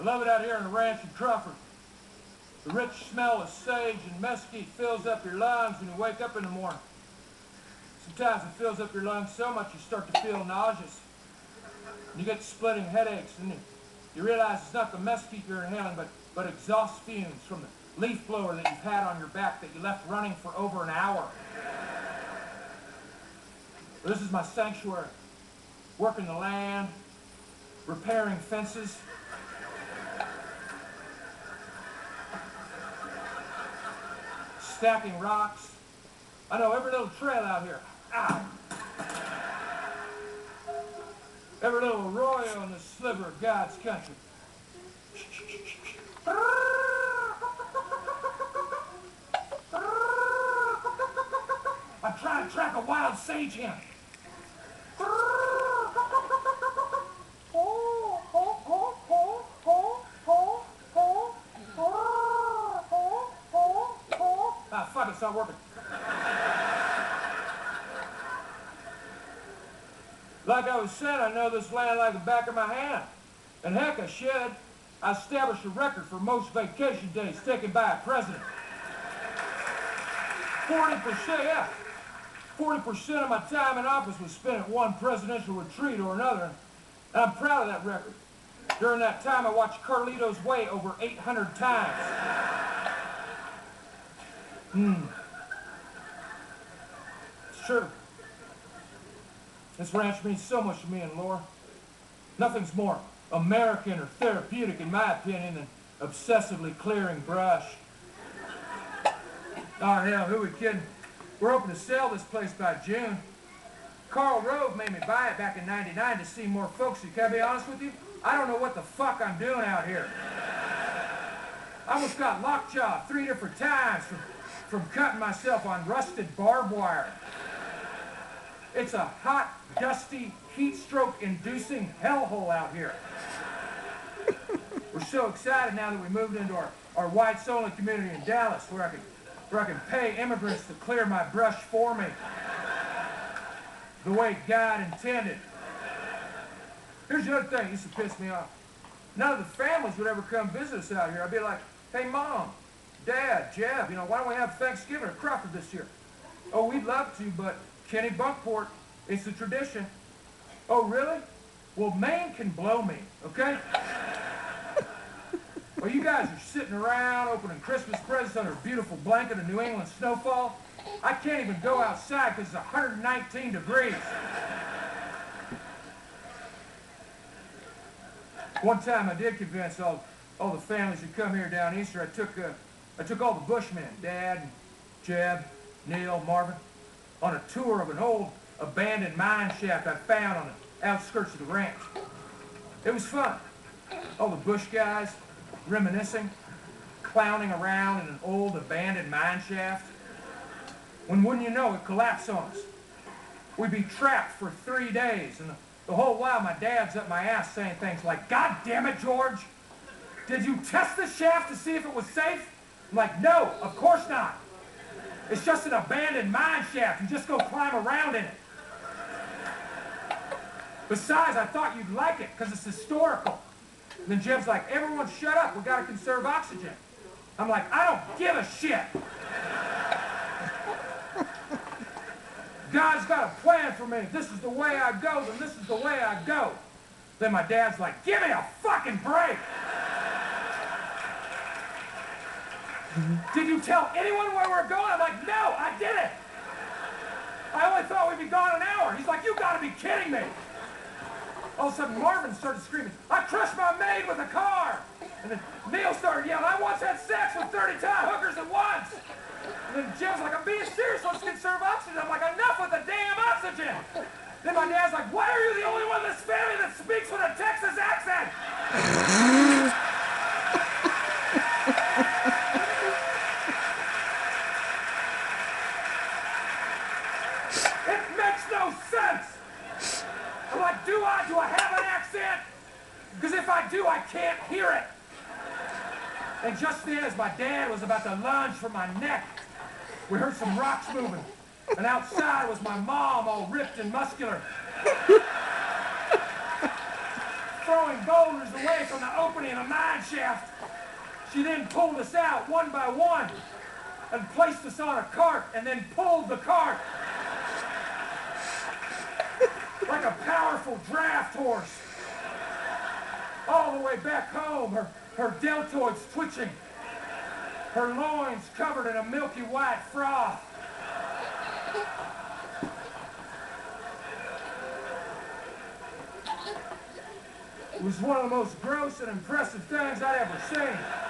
love it out here on the ranch in Crawford. The rich smell of sage and mesquite fills up your lungs when you wake up in the morning. Sometimes it fills up your lungs so much you start to feel nauseous. And you get splitting headaches, and you realize it's not the mesquite you're inhaling, but exhaust fumes from the leaf blower that you've had on your back that you left running for over an hour. Well, this is my sanctuary. Working the land, repairing fences, stacking rocks. I know every little trail out here. Ow. Every little arroyo in this sliver of God's country. I'm trying to track a wild sage hen. Ah, fuck, it's not working. Like I was saying, I know this land like the back of my hand. And heck, I should. I established a record for most vacation days taken by a president. 40%, yeah. 40% of my time in office was spent at one presidential retreat or another. And I'm proud of that record. During that time, I watched Carlito's Way over 800 times. It's true. This ranch means so much to me and Laura. Nothing's more American or therapeutic, in my opinion, than obsessively clearing brush. Oh, hell, who would kid? We're hoping to sell this place by June. Carl Rove made me buy it back in '99 to see more folksy. Can I be honest with you? I don't know what the fuck I'm doing out here. I almost got lockjaw 3 different times from cutting myself on rusted barbed wire. It's a hot, dusty, heat stroke-inducing hellhole out here. We're so excited now that we moved into our whites-only community in Dallas, where I can pay immigrants to clear my brush for me, the way God intended. Here's the other thing that used to piss me off. None of the families would ever come visit us out here. I'd be like, hey, Mom, Dad, Jeb, why don't we have Thanksgiving at Crawford this year? Oh, we'd love to, but Kenny Bunkport, it's the tradition. Oh, really? Well, Maine can blow me, okay? Well, you guys are sitting around opening Christmas presents under a beautiful blanket of New England snowfall. I can't even go outside because it's 119 degrees. One time I did convince all the families who come here down Easter. I took all the Bushmen, Dad, Jeb, Neil, Marvin, on a tour of an old abandoned mine shaft I found on the outskirts of the ranch. It was fun. All the bush guys reminiscing, clowning around in an old abandoned mine shaft. When wouldn't you know, it collapsed on us. We'd be trapped for 3 days, and the whole while my dad's up my ass saying things like, God damn it, George, did you test the shaft to see if it was safe? I'm like, no, of course not. It's just an abandoned mine shaft. You just go climb around in it. Besides, I thought you'd like it because it's historical. And then Jim's like, everyone shut up. We got to conserve oxygen. I'm like, I don't give a shit. God's got a plan for me. If this is the way I go, then this is the way I go. Then my dad's like, give me a fucking break. Did you tell anyone where we're going? I'm like, no, I didn't. I only thought we'd be gone an hour. He's like, you gotta be kidding me. All of a sudden, Marvin started screaming, I crushed my maid with a car. And then Neil started yelling, I once had sex with 30 hookers at once. And then Jim's like, I'm being serious, let's conserve oxygen. I'm like, enough with the damn oxygen. Then my dad's like, why are you the only one in this family that speaks with a Texas accent? It makes no sense. I'm like, do I have an accent? Because if I do, I can't hear it. And just then, as my dad was about to lunge for my neck, we heard some rocks moving. And outside was my mom, all ripped and muscular. throwing boulders away from the opening in the mine shaft. She then pulled us out one by one and placed us on a cart and then pulled the cart like a powerful draft horse all the way back home, her deltoids twitching, her loins covered in a milky white froth. It was one of the most gross and impressive things I'd ever seen.